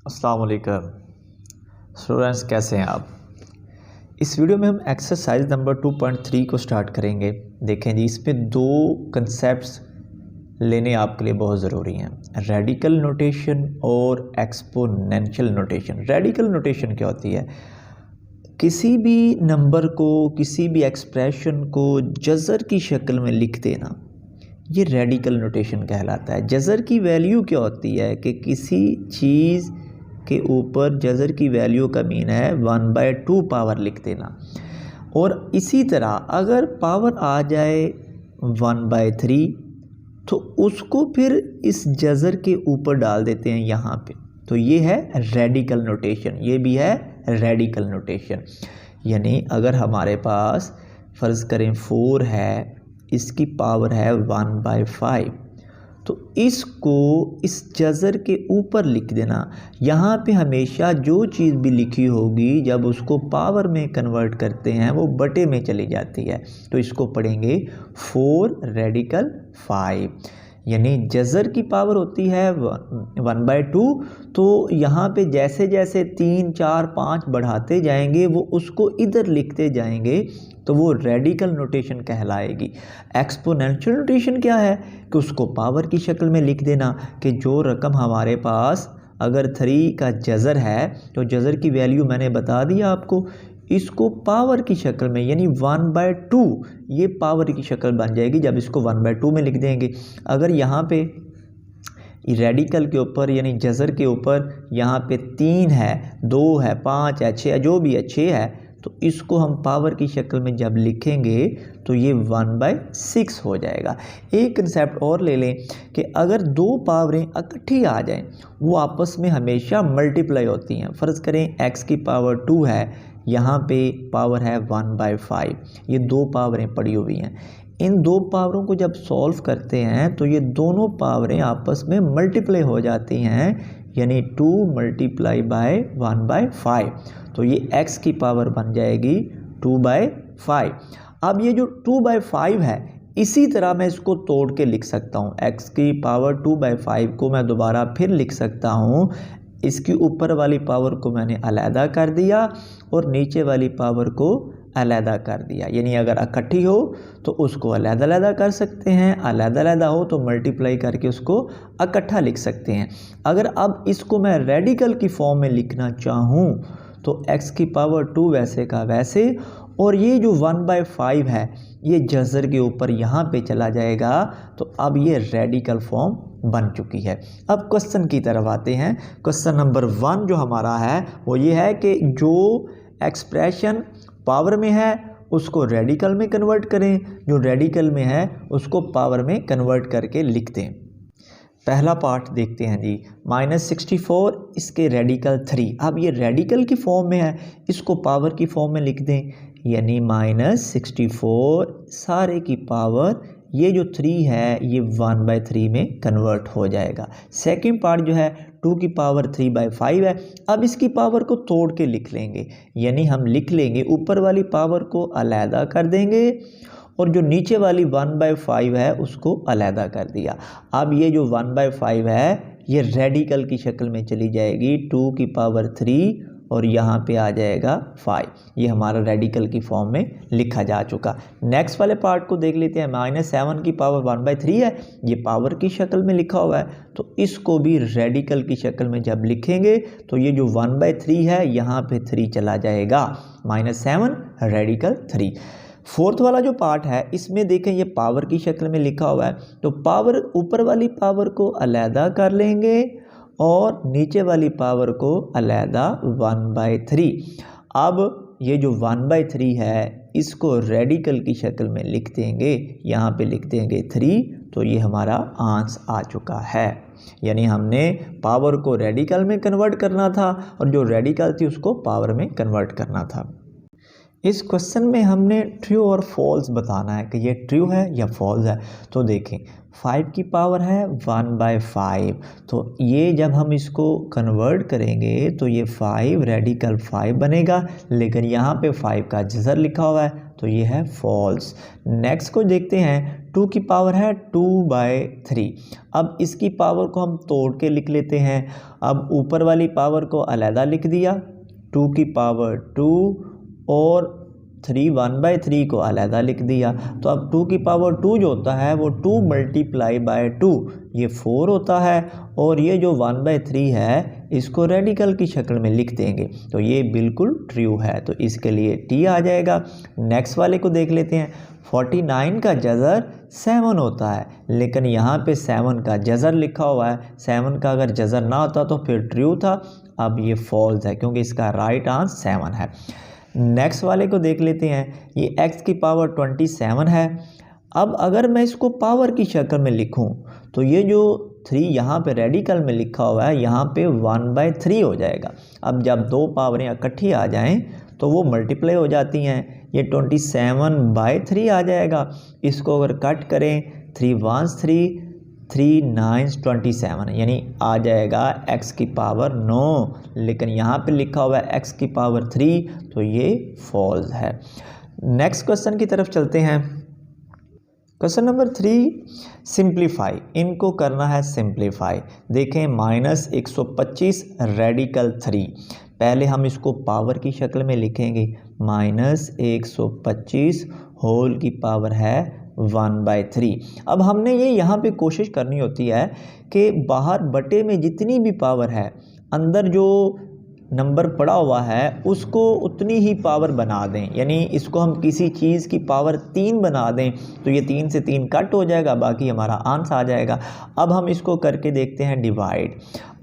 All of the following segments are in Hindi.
अस्सलाम वालेकुम स्टूडेंट्स, कैसे हैं आप। इस वीडियो में हम एक्सरसाइज नंबर 2.3 को स्टार्ट करेंगे। देखें जी, इसमें दो कंसेप्ट्स लेने आपके लिए बहुत ज़रूरी हैं, रेडिकल नोटेशन और एक्सपोनेंशियल नोटेशन। रेडिकल नोटेशन क्या होती है? किसी भी नंबर को, किसी भी एक्सप्रेशन को जज़र की शक्ल में लिख देना, ये रेडिकल नोटेशन कहलाता है। जज़र की वैल्यू क्या होती है कि किसी चीज़ के ऊपर जज़र की वैल्यू का मीन है 1/2 पावर लिख देना। और इसी तरह अगर पावर आ जाए 1/3 तो उसको फिर इस जज़र के ऊपर डाल देते हैं यहाँ पे। तो ये है रेडिकल नोटेशन, ये भी है रेडिकल नोटेशन। यानी अगर हमारे पास फ़र्ज़ करें 4 है, इसकी पावर है 1/5, तो इसको इस जज़र के ऊपर लिख देना। यहाँ पे हमेशा जो चीज़ भी लिखी होगी जब उसको पावर में कन्वर्ट करते हैं वो बटे में चली जाती है। तो इसको पढ़ेंगे 4 रेडिकल 5, यानी जज़र की पावर होती है 1/2। तो यहाँ पे जैसे जैसे 3, 4, 5 बढ़ाते जाएंगे वो उसको इधर लिखते जाएंगे, तो वो रेडिकल नोटेशन कहलाएगी। एक्सपोनेंशियल नोटेशन क्या है कि उसको पावर की शक्ल में लिख देना कि जो रकम हमारे पास अगर 3 का जज़र है तो जज़र की वैल्यू मैंने बता दिया आपको, इसको पावर की शक्ल में यानी 1/2 ये पावर की शक्ल बन जाएगी जब इसको 1/2 में लिख देंगे। अगर यहाँ पे रेडिकल के ऊपर यानी जज़र के ऊपर यहाँ पे 3 है, 2 है, 5 है, 6 है, जो भी है 6 है, तो इसको हम पावर की शक्ल में जब लिखेंगे तो ये 1/6 हो जाएगा। एक कंसेप्ट और ले लें कि अगर दो पावरें इकट्ठी आ जाएं, वो आपस में हमेशा मल्टीप्लाई होती हैं। फ़र्ज़ करें x की पावर 2 है, यहाँ पे पावर है 1/5, ये दो पावरें पड़ी हुई हैं। इन दो पावरों को जब सॉल्व करते हैं तो ये दोनों पावरें आपस में मल्टीप्लाई हो जाती हैं, यानी 2 × 1/5, तो ये x की पावर बन जाएगी 2/5। अब ये जो 2/5 है, इसी तरह मैं इसको तोड़ के लिख सकता हूँ। x की पावर 2/5 को मैं दोबारा फिर लिख सकता हूँ। इसकी ऊपर वाली पावर को मैंने अलहदा कर दिया और नीचे वाली पावर को अलहदा कर दिया। यानी अगर इकट्ठी हो तो उसको अलहदा अलहदा कर सकते हैं, अलहदा अलहदा हो तो मल्टीप्लाई करके उसको इकट्ठा लिख सकते हैं। अगर अब इसको मैं रेडिकल की फॉर्म में लिखना चाहूँ तो x की पावर 2 वैसे का वैसे, और ये जो 1/5 है ये जज़र के ऊपर यहाँ पे चला जाएगा। तो अब ये रेडिकल फॉर्म बन चुकी है। अब क्वेश्चन की तरफ आते हैं। क्वेश्चन नंबर 1 जो हमारा है वो ये है कि जो एक्सप्रेशन पावर में है उसको रेडिकल में कन्वर्ट करें, जो रेडिकल में है उसको पावर में कन्वर्ट करके लिख दें। पहला पार्ट देखते हैं जी, -64 इसके रेडिकल 3। अब ये रेडिकल की फॉर्म में है, इसको पावर की फॉर्म में लिख दें, यानी -64 सारे की पावर, ये जो 3 है ये 1/3 में कन्वर्ट हो जाएगा। सेकंड पार्ट जो है 2 की पावर 3/5 है। अब इसकी पावर को तोड़ के लिख लेंगे, यानी हम लिख लेंगे ऊपर वाली पावर को अलहदा कर देंगे और जो नीचे वाली 1/5 है उसको अलहदा कर दिया। अब ये जो 1/5 है ये रेडिकल की शक्ल में चली जाएगी 2 की पावर 3 और यहाँ पे आ जाएगा 5। ये हमारा रेडिकल की फॉर्म में लिखा जा चुका। नेक्स्ट वाले पार्ट को देख लेते हैं। -7 की पावर 1/3 है, ये पावर की शक्ल में लिखा हुआ है, तो इसको भी रेडिकल की शक्ल में जब लिखेंगे तो ये जो 1/3 है यहाँ पे 3 चला जाएगा, -7 रेडिकल 3। फोर्थ वाला जो पार्ट है इसमें देखें ये पावर की शक्ल में लिखा हुआ है, तो पावर ऊपर वाली पावर को अलहदा कर लेंगे और नीचे वाली पावर को अलहदा 1/3। अब ये जो 1/3 है इसको रेडिकल की शक्ल में लिख देंगे, यहाँ पे लिख देंगे 3, तो ये हमारा आंसर आ चुका है। यानी हमने पावर को रेडिकल में कन्वर्ट करना था और जो रेडिकल थी उसको पावर में कन्वर्ट करना था। इस क्वेश्चन में हमने ट्रू और फॉल्स बताना है कि ये ट्रू है या फॉल्स है। तो देखें 5 की पावर है 1/5, तो ये जब हम इसको कन्वर्ट करेंगे तो ये 5 रेडिकल 5 बनेगा, लेकिन यहाँ पे 5 का जज़र लिखा हुआ है तो ये है फॉल्स। नेक्स्ट को देखते हैं, 2 की पावर है 2/3। अब इसकी पावर को हम तोड़ के लिख लेते हैं। अब ऊपर वाली पावर को अलहदा लिख दिया, 2 की पावर 2, और 3 1/3 को अलहदा लिख दिया। तो अब 2 की पावर 2 जो होता है वो 2 × 2 ये 4 होता है, और ये जो 1/3 है इसको रेडिकल की शक्ल में लिख देंगे, तो ये बिल्कुल ट्रू है, तो इसके लिए टी आ जाएगा। नेक्स्ट वाले को देख लेते हैं, 49 का जज़र 7 होता है, लेकिन यहाँ पे 7 का जज़र लिखा हुआ है, 7 का अगर जज़र ना होता तो फिर ट्रू था। अब ये फॉल्स है क्योंकि इसका राइट आंसर 7 है। नेक्स्ट वाले को देख लेते हैं, ये x की पावर 27 है। अब अगर मैं इसको पावर की शक्ल में लिखूं तो ये जो 3 यहाँ पे रेडिकल में लिखा हुआ है यहाँ पे 1/3 हो जाएगा। अब जब दो पावरें इकट्ठी आ जाएं तो वो मल्टीप्लाई हो जाती हैं, ये 27/3 आ जाएगा। इसको अगर कट करें 3 1s 3 3 9s 27, यानी आ जाएगा x की पावर 9, लेकिन यहाँ पे लिखा हुआ है x की पावर 3, तो ये फॉल्स है। नेक्स्ट क्वेश्चन की तरफ चलते हैं। क्वेश्चन नंबर 3, सिंप्लीफाई, इनको करना है सिंप्लीफाई। देखें -125 रेडिकल 3, पहले हम इसको पावर की शक्ल में लिखेंगे, -125 होल की पावर है 1/3। अब हमने ये यहाँ पे कोशिश करनी होती है कि बाहर बटे में जितनी भी पावर है अंदर जो नंबर पड़ा हुआ है उसको उतनी ही पावर बना दें, यानी इसको हम किसी चीज़ की पावर 3 बना दें तो ये 3 से 3 कट हो जाएगा, बाकी हमारा आंसर आ जाएगा। अब हम इसको करके देखते हैं डिवाइड।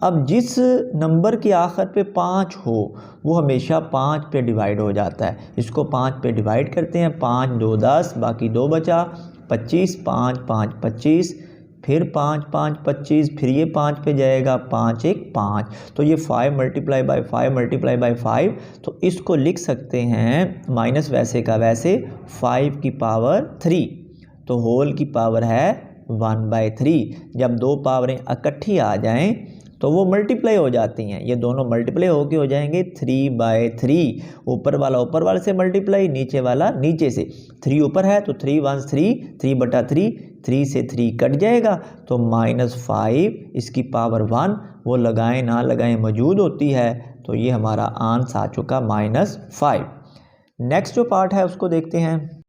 अब जिस नंबर के आखिर पे 5 हो वो हमेशा 5 पे डिवाइड हो जाता है, इसको 5 पे डिवाइड करते हैं, 5 2 10, बाकी 2 बचा 25, 5 5 25, फिर 5 5 25, फिर ये 5 पे जाएगा, 5 1 5, तो ये 5 × 5 × 5, तो इसको लिख सकते हैं माइनस वैसे का वैसे 5 की पावर 3, तो होल की पावर है 1/3। जब दो पावरें इकट्ठी आ जाएं तो वो मल्टीप्लाई हो जाती हैं, ये दोनों मल्टीप्लाई होके हो जाएंगे 3/3, ऊपर वाला ऊपर वाले से मल्टीप्लाई, नीचे वाला नीचे से। 3 ऊपर है तो 3 1s 3, 3/3, 3 से 3 कट जाएगा, तो -5 इसकी पावर 1, वो लगाएं ना लगाएं मौजूद होती है, तो ये हमारा आंसर आ चुका -5। नेक्स्ट जो पार्ट है उसको देखते हैं,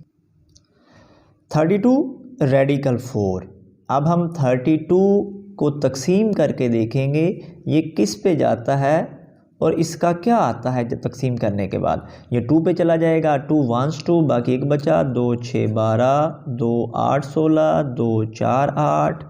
32 रेडिकल 4। अब हम 32 को तकसीम करके देखेंगे ये किस पे जाता है और इसका क्या आता है। जब तकसीम करने के बाद ये 2 पे चला जाएगा, 2 1s 2, बाकी 1 बचा, 2 6 12, 2 8 16, 2 4 8,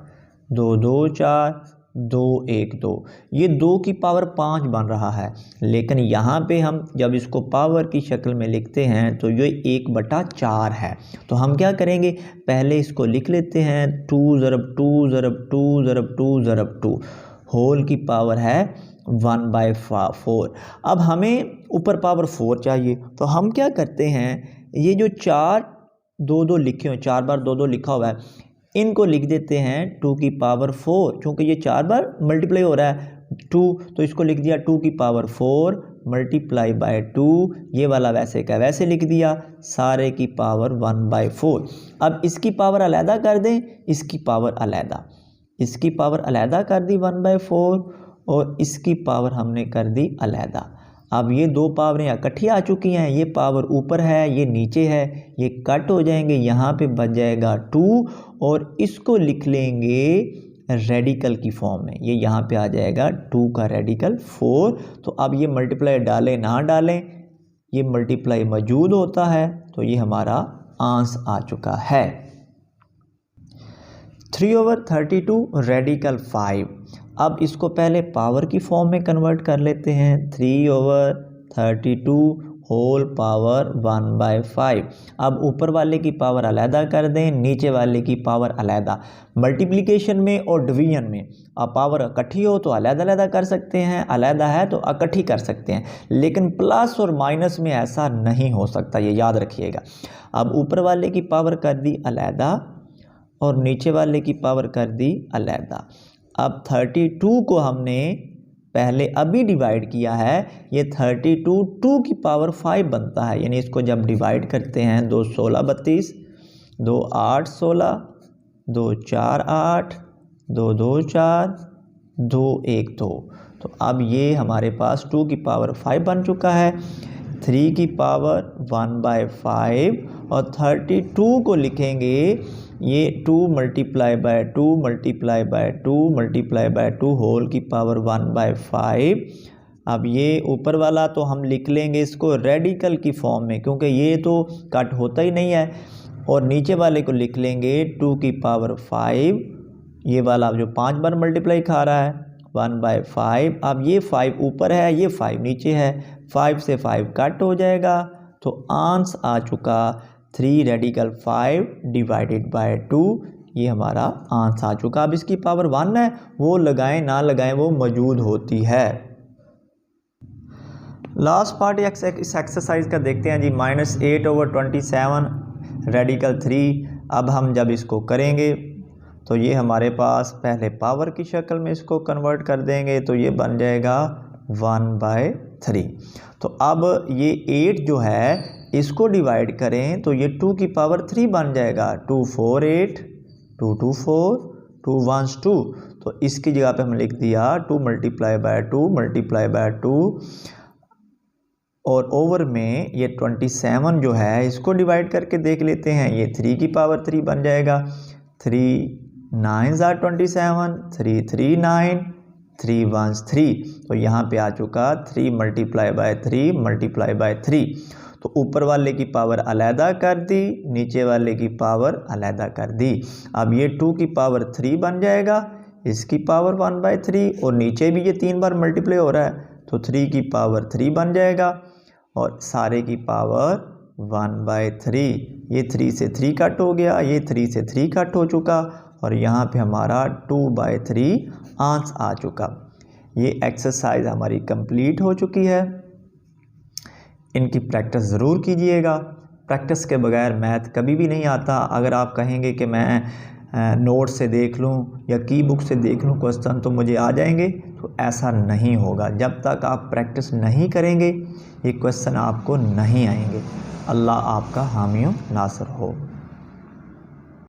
2 2 4, 2 1 2, ये 2 की पावर 5 बन रहा है, लेकिन यहाँ पे हम जब इसको पावर की शक्ल में लिखते हैं तो ये 1/4 है। तो हम क्या करेंगे, पहले इसको लिख लेते हैं 2 ज़रब 2 ज़रब 2 ज़रब 2 ज़रब 2, होल की पावर है 1/4। अब हमें ऊपर पावर 4 चाहिए, तो हम क्या करते हैं, ये जो 4 2 2 लिखे हुए, 4 बार 2 2 लिखा हुआ है, इनको लिख देते हैं 2 की पावर 4, क्योंकि ये 4 बार मल्टीप्लाई हो रहा है 2, तो इसको लिख दिया 2 की पावर 4 × 2, ये वाला वैसे का वैसे लिख दिया, सारे की पावर 1/4। अब इसकी पावर अलहदा कर दें, इसकी पावर अलहदा, इसकी पावर अलहदा कर दी 1/4, और इसकी पावर हमने कर दी अलहदा। अब ये दो पावरें इकट्ठी आ चुकी हैं, ये पावर ऊपर है ये नीचे है, ये कट हो जाएंगे, यहाँ पे बच जाएगा 2, और इसको लिख लेंगे रेडिकल की फॉर्म में, ये यहाँ पे आ जाएगा 2 का रेडिकल 4। तो अब ये मल्टीप्लाई डालें ना डालें, ये मल्टीप्लाई मौजूद होता है, तो ये हमारा आंसर आ चुका है। 3/32 रेडिकल 5। अब इसको पहले पावर की फॉर्म में कन्वर्ट कर लेते हैं, 3/32 होल पावर 1/5। अब ऊपर वाले की पावर अलहदा कर दें, नीचे वाले की पावर अलहदा। मल्टीप्लिकेशन में और डिवीजन में अब पावर इकट्ठी हो तो अलहदा कर सकते हैं, अलहदा है तो इकट्ठी कर सकते हैं, लेकिन प्लस और माइनस में ऐसा नहीं हो सकता, ये याद रखिएगा। अब ऊपर वाले की पावर कर दी अलहदा और नीचे वाले की पावर कर दी अलहदा। अब 32 को हमने पहले अभी डिवाइड किया है, ये 32 2 की पावर 5 बनता है। यानी इसको जब डिवाइड करते हैं 2 16 32, 2 8 16, 2 4 8, 2 2 4, 2 1 2। तो अब ये हमारे पास 2 की पावर 5 बन चुका है। 3 की पावर 1/5 और 32 को लिखेंगे ये 2 multiply by 2 multiply by 2 multiply by 2 whole की पावर 1/5। अब ये ऊपर वाला तो हम लिख लेंगे इसको रेडिकल की फॉर्म में, क्योंकि ये तो कट होता ही नहीं है। और नीचे वाले को लिख लेंगे 2 की पावर 5, ये वाला जो 5 बार मल्टीप्लाई खा रहा है 1/5। अब ये 5 ऊपर है, ये 5 नीचे है, 5 से 5 कट हो जाएगा। तो आंसर आ चुका 3 रेडिकल 5 डिवाइडेड बाय 2, ये हमारा आंसर आ चुका। अब इसकी पावर 1 है, वो लगाएं ना लगाएं वो मौजूद होती है। लास्ट पार्ट इस एक्सरसाइज का देखते हैं जी। -8/27 रेडिकल 3। अब हम जब इसको करेंगे तो ये हमारे पास पहले पावर की शक्ल में इसको कन्वर्ट कर देंगे, तो ये बन जाएगा 1/3। तो अब ये 8 जो है इसको डिवाइड करें तो ये 2 की पावर 3 बन जाएगा। 2 4 8, 2 2 4, 2 1 2। तो इसकी जगह पे हम लिख दिया 2 मल्टीप्लाई बाय 2 मल्टीप्लाई बाय 2, और ओवर में ये 27 जो है इसको डिवाइड करके देख लेते हैं। ये 3 की पावर 3 बन जाएगा। 3 9s are 27, 3 3 9, 3 1s 3। तो यहाँ पे आ चुका 3 मल्टीप्लाई बाय 3 मल्टीप्लाई बाय 3। तो ऊपर वाले की पावर अलहदा कर दी, नीचे वाले की पावर अलहदा कर दी। अब ये 2 की पावर 3 बन जाएगा, इसकी पावर 1/3, और नीचे भी ये 3 बार मल्टीप्लाई हो रहा है तो 3 की पावर 3 बन जाएगा, और सारे की पावर 1/3। ये 3 से 3 कट हो गया, ये 3 से 3 कट हो चुका, और यहाँ पे हमारा 2/3 आंसर आ चुका। ये एक्सरसाइज हमारी कंप्लीट हो चुकी है। इनकी प्रैक्टिस ज़रूर कीजिएगा। प्रैक्टिस के बगैर मैथ कभी भी नहीं आता। अगर आप कहेंगे कि मैं नोट से देख लूँ या की बुक से देख लूँ क्वेश्चन तो मुझे आ जाएंगे, तो ऐसा नहीं होगा। जब तक आप प्रैक्टिस नहीं करेंगे ये क्वेश्चन आपको नहीं आएंगे। अल्लाह आपका हामी नासर हो।